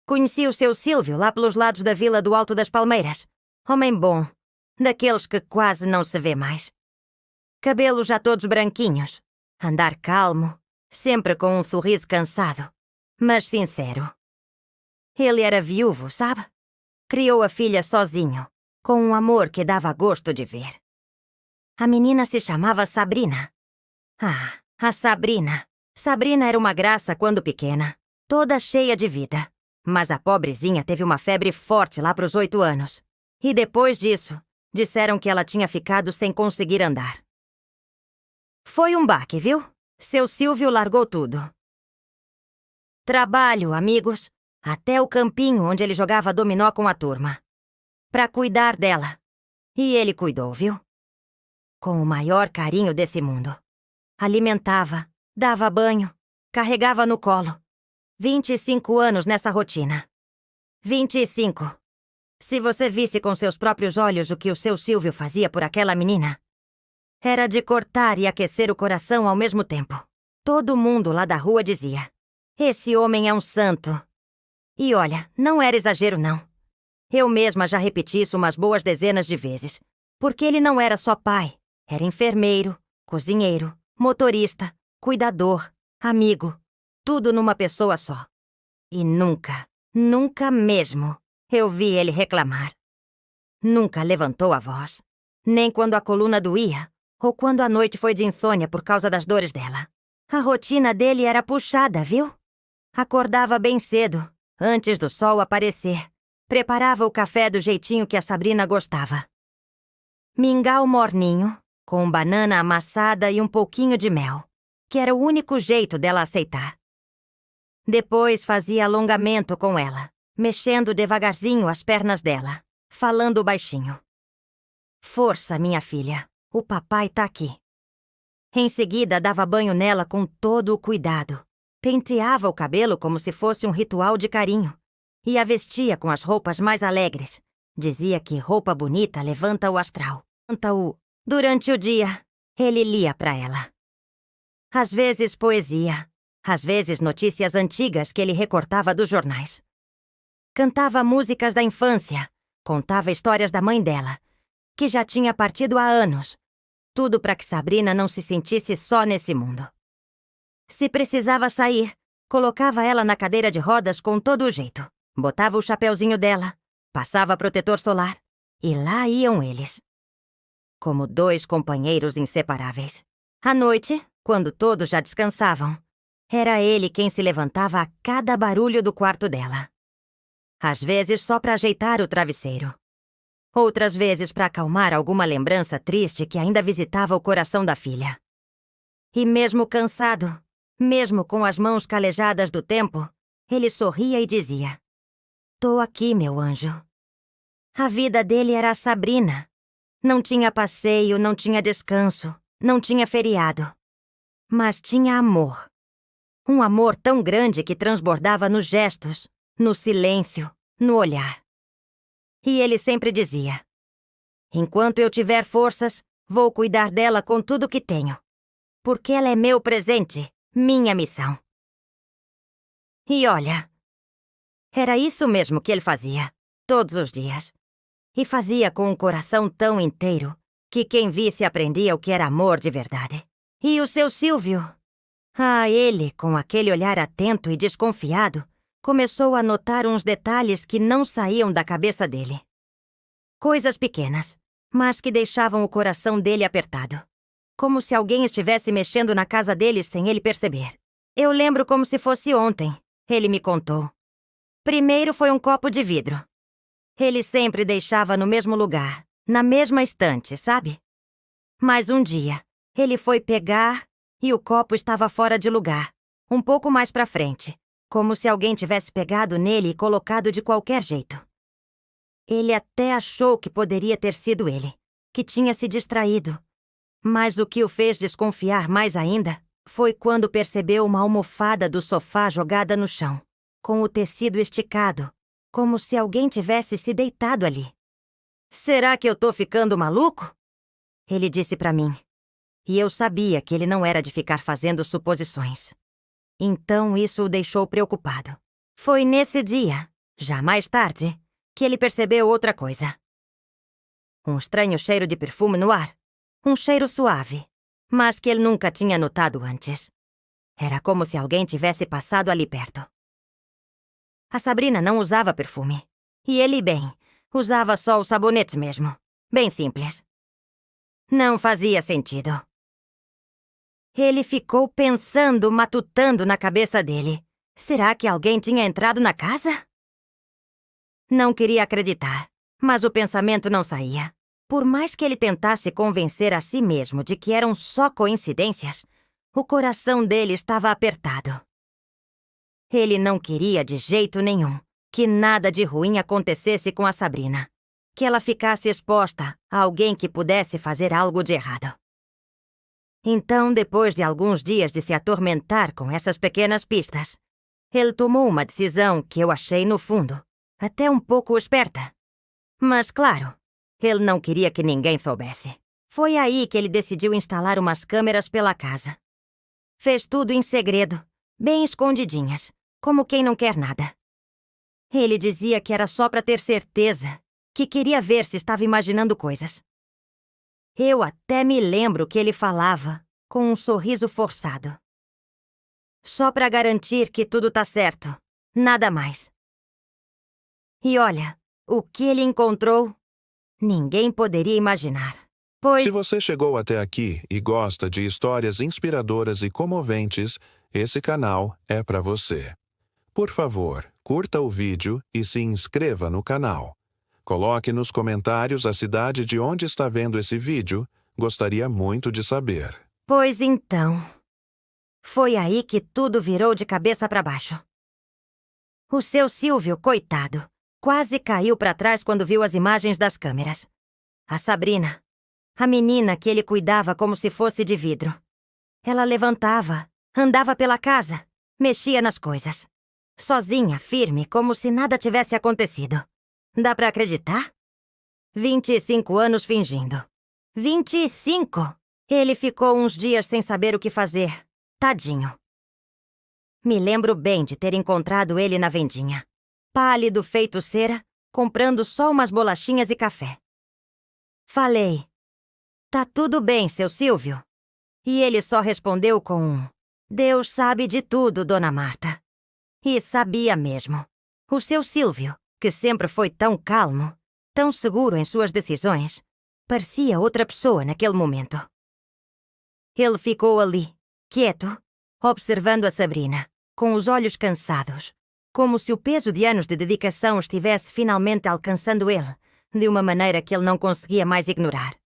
Conheci o seu Silvio lá pelos lados da vila do Alto das Palmeiras. Homem bom, daqueles que quase não se vê mais. Cabelos já todos branquinhos, andar calmo, sempre com um sorriso cansado, mas sincero. Ele era viúvo, sabe? Criou a filha sozinho, com um amor que dava gosto de ver. A menina se chamava Sabrina. Ah, a Sabrina. Sabrina era uma graça quando pequena, toda cheia de vida. Mas a pobrezinha teve uma febre forte lá pros 8 anos. E depois disso, disseram que ela tinha ficado sem conseguir andar. Foi um baque, viu? Seu Silvio largou tudo. Trabalho, amigos, até o campinho onde ele jogava dominó com a turma. Pra cuidar dela. E ele cuidou, viu? Com o maior carinho desse mundo. Alimentava, dava banho, carregava no colo. 25 anos nessa rotina. 25. Se você visse com seus próprios olhos o que o seu Silvio fazia por aquela menina, era de cortar e aquecer o coração ao mesmo tempo. Todo mundo lá da rua dizia: esse homem é um santo. E olha, não era exagero não. Eu mesma já repeti isso umas boas dezenas de vezes. Porque ele não era só pai. Era enfermeiro, cozinheiro, motorista, cuidador, amigo. Tudo numa pessoa só. E nunca, nunca mesmo, eu vi ele reclamar. Nunca levantou a voz. Nem quando a coluna doía, ou quando a noite foi de insônia por causa das dores dela. A rotina dele era puxada, viu? Acordava bem cedo, antes do sol aparecer. Preparava o café do jeitinho que a Sabrina gostava. Mingau morninho, com banana amassada e um pouquinho de mel, que era o único jeito dela aceitar. Depois fazia alongamento com ela, mexendo devagarzinho as pernas dela, falando baixinho. Força, minha filha, o papai tá aqui. Em seguida, dava banho nela com todo o cuidado. Penteava o cabelo como se fosse um ritual de carinho. E a vestia com as roupas mais alegres. Dizia que roupa bonita levanta o astral. Durante o dia, ele lia pra ela. Às vezes poesia. Às vezes notícias antigas que ele recortava dos jornais. Cantava músicas da infância, contava histórias da mãe dela, que já tinha partido há anos. Tudo para que Sabrina não se sentisse só nesse mundo. Se precisava sair, colocava ela na cadeira de rodas com todo o jeito. Botava o chapeuzinho dela, passava protetor solar, e lá iam eles. Como 2 companheiros inseparáveis. À noite, quando todos já descansavam, era ele quem se levantava a cada barulho do quarto dela. Às vezes só para ajeitar o travesseiro. Outras vezes para acalmar alguma lembrança triste que ainda visitava o coração da filha. E mesmo cansado, mesmo com as mãos calejadas do tempo, ele sorria e dizia: tô aqui, meu anjo. A vida dele era a Sabrina. Não tinha passeio, não tinha descanso, não tinha feriado. Mas tinha amor. Um amor tão grande que transbordava nos gestos, no silêncio, no olhar. E ele sempre dizia: enquanto eu tiver forças, vou cuidar dela com tudo que tenho. Porque ela é meu presente, minha missão. E olha, era isso mesmo que ele fazia, todos os dias. E fazia com um coração tão inteiro que quem visse aprendia o que era amor de verdade. E o seu Silvio? Ah, ele, com aquele olhar atento e desconfiado, começou a notar uns detalhes que não saíam da cabeça dele. Coisas pequenas, mas que deixavam o coração dele apertado. Como se alguém estivesse mexendo na casa dele sem ele perceber. Eu lembro como se fosse ontem, ele me contou. Primeiro foi um copo de vidro. Ele sempre deixava no mesmo lugar, na mesma estante, sabe? Mas um dia, ele foi pegar e o copo estava fora de lugar, um pouco mais pra frente, como se alguém tivesse pegado nele e colocado de qualquer jeito. Ele até achou que poderia ter sido ele, que tinha se distraído. Mas o que o fez desconfiar mais ainda foi quando percebeu uma almofada do sofá jogada no chão, com o tecido esticado, como se alguém tivesse se deitado ali. Será que eu tô ficando maluco? Ele disse pra mim. E eu sabia que ele não era de ficar fazendo suposições. Então isso o deixou preocupado. Foi nesse dia Já mais tarde, que ele percebeu outra coisa. Um estranho cheiro de perfume no ar. Um cheiro suave, mas que ele nunca tinha notado antes. Era como se alguém tivesse passado ali perto. A Sabrina não usava perfume. E ele, bem, usava só o sabonete mesmo. Bem simples. Não fazia sentido. Ele ficou pensando, matutando na cabeça dele. Será que alguém tinha entrado na casa? Não queria acreditar, mas o pensamento não saía. Por mais que ele tentasse convencer a si mesmo de que eram só coincidências, o coração dele estava apertado. Ele não queria de jeito nenhum que nada de ruim acontecesse com a Sabrina, que ela ficasse exposta a alguém que pudesse fazer algo de errado. Então, depois de alguns dias de se atormentar com essas pequenas pistas, ele tomou uma decisão que eu achei, no fundo, até um pouco esperta. Mas, claro, ele não queria que ninguém soubesse. Foi aí que ele decidiu instalar umas câmeras pela casa. Fez tudo em segredo, bem escondidinhas, como quem não quer nada. Ele dizia que era só para ter certeza, que queria ver se estava imaginando coisas. Eu até me lembro que ele falava, com um sorriso forçado. Só para garantir que tudo tá certo, nada mais. E olha, o que ele encontrou, ninguém poderia imaginar. Pois... Se você chegou até aqui e gosta de histórias inspiradoras e comoventes, esse canal é para você. Por favor, curta o vídeo e se inscreva no canal. Coloque nos comentários a cidade de onde está vendo esse vídeo. Gostaria muito de saber. Pois então, foi aí que tudo virou de cabeça para baixo. O seu Silvio, coitado, quase caiu para trás quando viu as imagens das câmeras. A Sabrina, a menina que ele cuidava como se fosse de vidro. Ela levantava, andava pela casa, mexia nas coisas. Sozinha, firme, como se nada tivesse acontecido. Dá pra acreditar? 25 anos fingindo. 25! Ele ficou uns dias sem saber o que fazer. Tadinho. Me lembro bem de ter encontrado ele na vendinha. Pálido feito cera, comprando só umas bolachinhas e café. Falei, "Tá tudo bem, seu Silvio?" E ele só respondeu com um, "Deus sabe de tudo, dona Marta." E sabia mesmo. O seu Silvio, que sempre foi tão calmo, tão seguro em suas decisões, parecia outra pessoa naquele momento. Ele ficou ali, quieto, observando a Sabrina, com os olhos cansados, como se o peso de anos de dedicação estivesse finalmente alcançando ele, de uma maneira que ele não conseguia mais ignorar.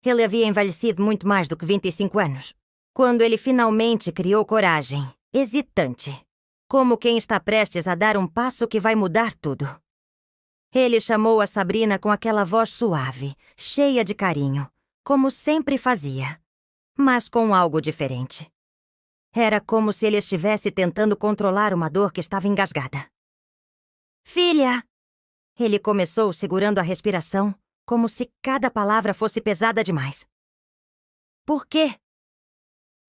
Ele havia envelhecido muito mais do que 25 anos, quando ele finalmente criou coragem, hesitante, como quem está prestes a dar um passo que vai mudar tudo. Ele chamou a Sabrina com aquela voz suave, cheia de carinho, como sempre fazia, mas com algo diferente. Era como se ele estivesse tentando controlar uma dor que estava engasgada. "Filha!" Ele começou segurando a respiração, como se cada palavra fosse pesada demais. "Por quê?"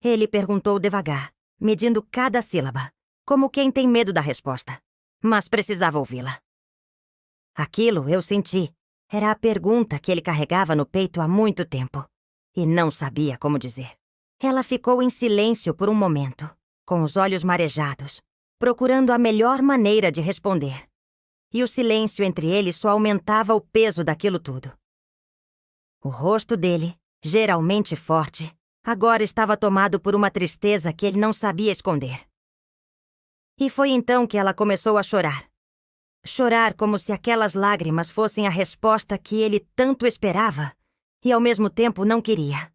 Ele perguntou devagar, medindo cada sílaba, como quem tem medo da resposta, mas precisava ouvi-la. Aquilo, eu senti, era a pergunta que ele carregava no peito há muito tempo, e não sabia como dizer. Ela ficou em silêncio por um momento, com os olhos marejados, procurando a melhor maneira de responder. E o silêncio entre eles só aumentava o peso daquilo tudo. O rosto dele, geralmente forte, agora estava tomado por uma tristeza que ele não sabia esconder. E foi então que ela começou a chorar. Chorar como se aquelas lágrimas fossem a resposta que ele tanto esperava e ao mesmo tempo não queria.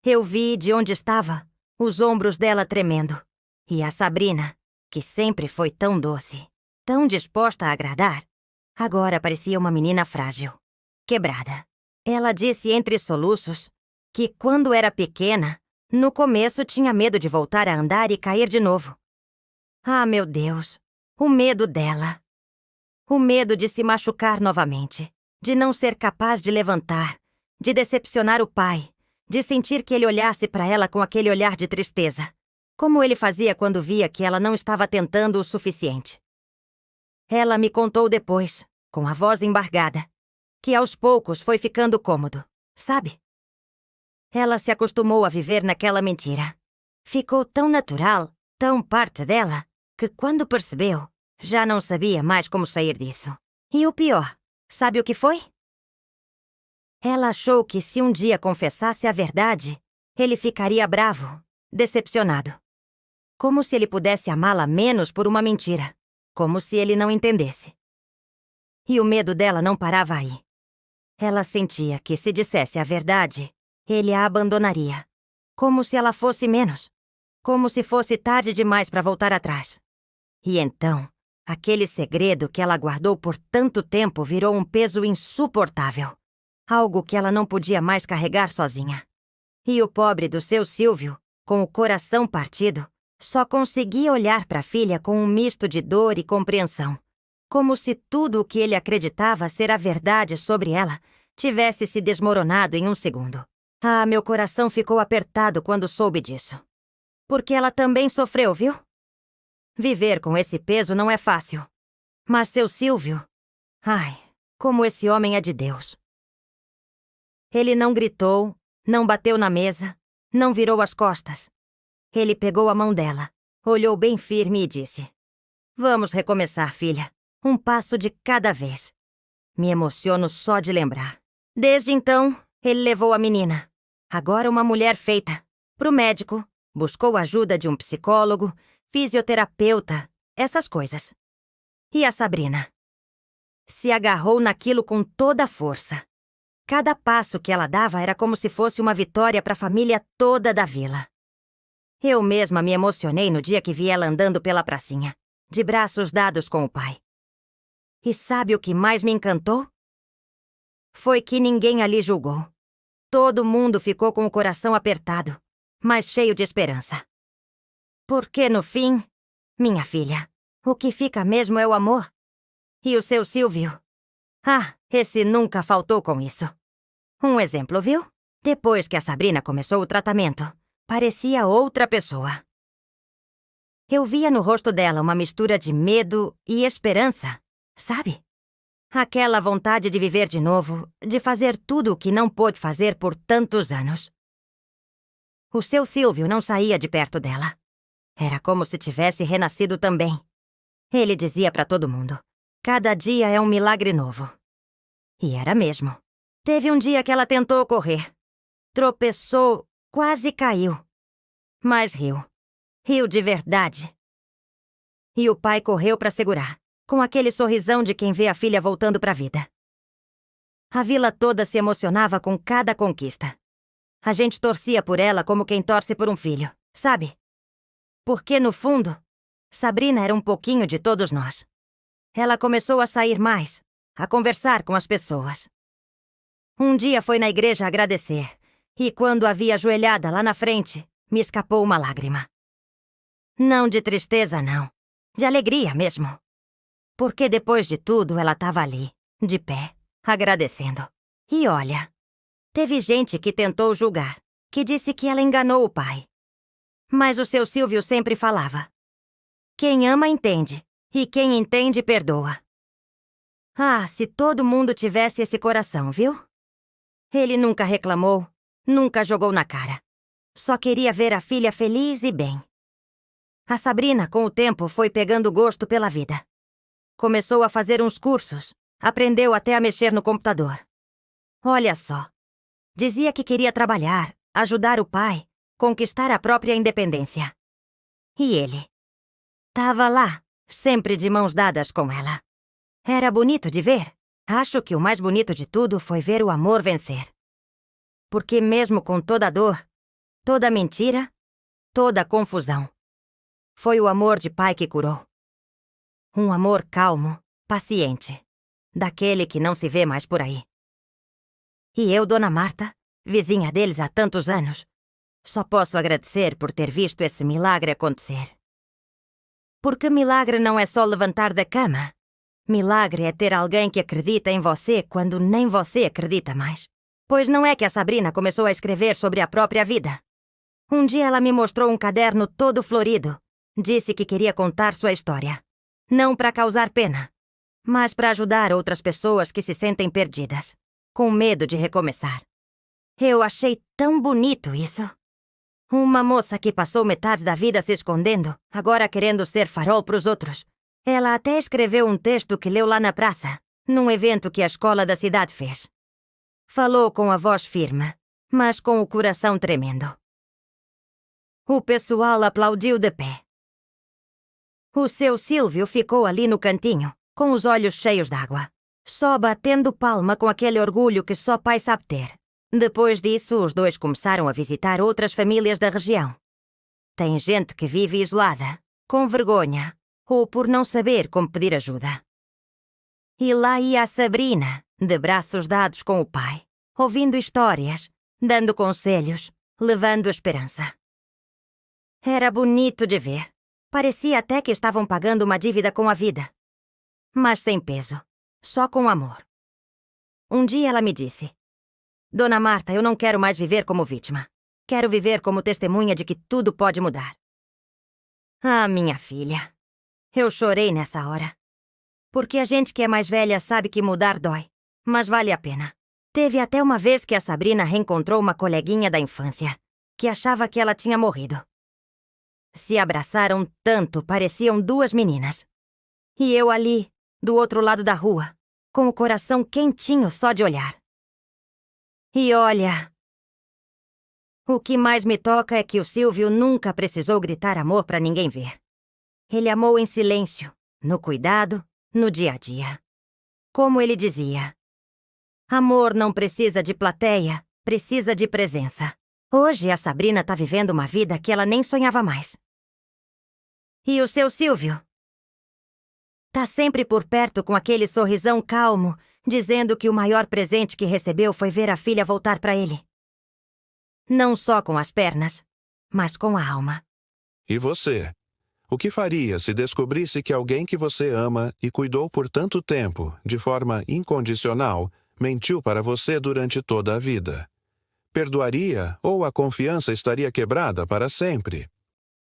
Eu vi de onde estava os ombros dela tremendo, e a Sabrina, que sempre foi tão doce, tão disposta a agradar, agora parecia uma menina frágil, quebrada. Ela disse entre soluços que quando era pequena, no começo tinha medo de voltar a andar e cair de novo. Ah, meu Deus, o medo dela. O medo de se machucar novamente, de não ser capaz de levantar, de decepcionar o pai, de sentir que ele olhasse para ela com aquele olhar de tristeza, como ele fazia quando via que ela não estava tentando o suficiente. Ela me contou depois, com a voz embargada, que aos poucos foi ficando cômodo, sabe? Ela se acostumou a viver naquela mentira. Ficou tão natural, tão parte dela, que quando percebeu, já não sabia mais como sair disso. E o pior, sabe o que foi? Ela achou que se um dia confessasse a verdade, ele ficaria bravo, decepcionado. Como se ele pudesse amá-la menos por uma mentira. Como se ele não entendesse. E o medo dela não parava aí. Ela sentia que se dissesse a verdade, ele a abandonaria. Como se ela fosse menos. Como se fosse tarde demais para voltar atrás. E então, aquele segredo que ela guardou por tanto tempo virou um peso insuportável. Algo que ela não podia mais carregar sozinha. E o pobre do seu Silvio, com o coração partido, só conseguia olhar para a filha com um misto de dor e compreensão. Como se tudo o que ele acreditava ser a verdade sobre ela tivesse se desmoronado em um segundo. Ah, meu coração ficou apertado quando soube disso. Porque ela também sofreu, viu? Viver com esse peso não é fácil. Mas seu Silvio... Ai, como esse homem é de Deus. Ele não gritou, não bateu na mesa, não virou as costas. Ele pegou a mão dela, olhou bem firme e disse: "Vamos recomeçar, filha. Um passo de cada vez." Me emociono só de lembrar. Desde então, ele levou a menina, agora uma mulher feita, pro médico, buscou ajuda de um psicólogo, fisioterapeuta, essas coisas. E a Sabrina? Se agarrou naquilo com toda a força. Cada passo que ela dava era como se fosse uma vitória para a família toda da vila. Eu mesma me emocionei no dia que vi ela andando pela pracinha, de braços dados com o pai. E sabe o que mais me encantou? Foi que ninguém ali julgou. Todo mundo ficou com o coração apertado, mas cheio de esperança. Porque no fim, minha filha, o que fica mesmo é o amor. E o seu Silvio? Ah, esse nunca faltou com isso. Um exemplo, viu? Depois que a Sabrina começou o tratamento, parecia outra pessoa. Eu via no rosto dela uma mistura de medo e esperança, sabe? Aquela vontade de viver de novo, de fazer tudo o que não pôde fazer por tantos anos. O seu Silvio não saía de perto dela. Era como se tivesse renascido também. Ele dizia para todo mundo: "Cada dia é um milagre novo." E era mesmo. Teve um dia que ela tentou correr. Tropeçou, quase caiu. Mas riu. Riu de verdade. E o pai correu para segurar, com aquele sorrisão de quem vê a filha voltando para a vida. A vila toda se emocionava com cada conquista. A gente torcia por ela como quem torce por um filho, sabe? Porque, no fundo, Sabrina era um pouquinho de todos nós. Ela começou a sair mais, a conversar com as pessoas. Um dia foi na igreja agradecer, e quando a vi ajoelhada lá na frente, me escapou uma lágrima. Não de tristeza, não. De alegria mesmo. Porque depois de tudo, ela estava ali, de pé, agradecendo. E olha, teve gente que tentou julgar, que disse que ela enganou o pai. Mas o seu Silvio sempre falava: "Quem ama, entende, e quem entende, perdoa." Ah, se todo mundo tivesse esse coração, viu? Ele nunca reclamou, nunca jogou na cara. Só queria ver a filha feliz e bem. A Sabrina, com o tempo, foi pegando gosto pela vida. Começou a fazer uns cursos, aprendeu até a mexer no computador. Olha só. Dizia que queria trabalhar, ajudar o pai, conquistar a própria independência. E ele? Tava lá, sempre de mãos dadas com ela. Era bonito de ver. Acho que o mais bonito de tudo foi ver o amor vencer. Porque mesmo com toda a dor, toda a mentira, toda a confusão, foi o amor de pai que curou. Um amor calmo, paciente, daquele que não se vê mais por aí. E eu, Dona Marta, vizinha deles há tantos anos, só posso agradecer por ter visto esse milagre acontecer. Porque milagre não é só levantar da cama. Milagre é ter alguém que acredita em você quando nem você acredita mais. Pois não é que a Sabrina começou a escrever sobre a própria vida. Um dia ela me mostrou um caderno todo florido. Disse que queria contar sua história. Não para causar pena, mas para ajudar outras pessoas que se sentem perdidas, com medo de recomeçar. Eu achei tão bonito isso. Uma moça que passou metade da vida se escondendo, agora querendo ser farol para os outros. Ela até escreveu um texto que leu lá na praça, num evento que a escola da cidade fez. Falou com a voz firme, mas com o coração tremendo. O pessoal aplaudiu de pé. O seu Silvio ficou ali no cantinho, com os olhos cheios d'água, só batendo palma com aquele orgulho que só pai sabe ter. Depois disso, os dois começaram a visitar outras famílias da região. Tem gente que vive isolada, com vergonha, ou por não saber como pedir ajuda. E lá ia a Sabrina, de braços dados com o pai, ouvindo histórias, dando conselhos, levando esperança. Era bonito de ver. Parecia até que estavam pagando uma dívida com a vida. Mas sem peso, só com amor. Um dia ela me disse: Dona Marta, eu não quero mais viver como vítima. Quero viver como testemunha de que tudo pode mudar. Ah, minha filha. Eu chorei nessa hora. Porque a gente que é mais velha sabe que mudar dói, mas vale a pena. Teve até uma vez que a Sabrina reencontrou uma coleguinha da infância, que achava que ela tinha morrido. Se abraçaram tanto, pareciam duas meninas. E eu ali, do outro lado da rua, com o coração quentinho só de olhar. E olha, o que mais me toca é que o Silvio nunca precisou gritar amor pra ninguém ver. Ele amou em silêncio, no cuidado, no dia a dia. Como ele dizia, amor não precisa de plateia, precisa de presença. Hoje a Sabrina tá vivendo uma vida que ela nem sonhava mais. E o seu Silvio? Tá sempre por perto com aquele sorrisão calmo, dizendo que o maior presente que recebeu foi ver a filha voltar pra ele. Não só com as pernas, mas com a alma. E você? O que faria se descobrisse que alguém que você ama e cuidou por tanto tempo, de forma incondicional, mentiu para você durante toda a vida? Perdoaria ou a confiança estaria quebrada para sempre?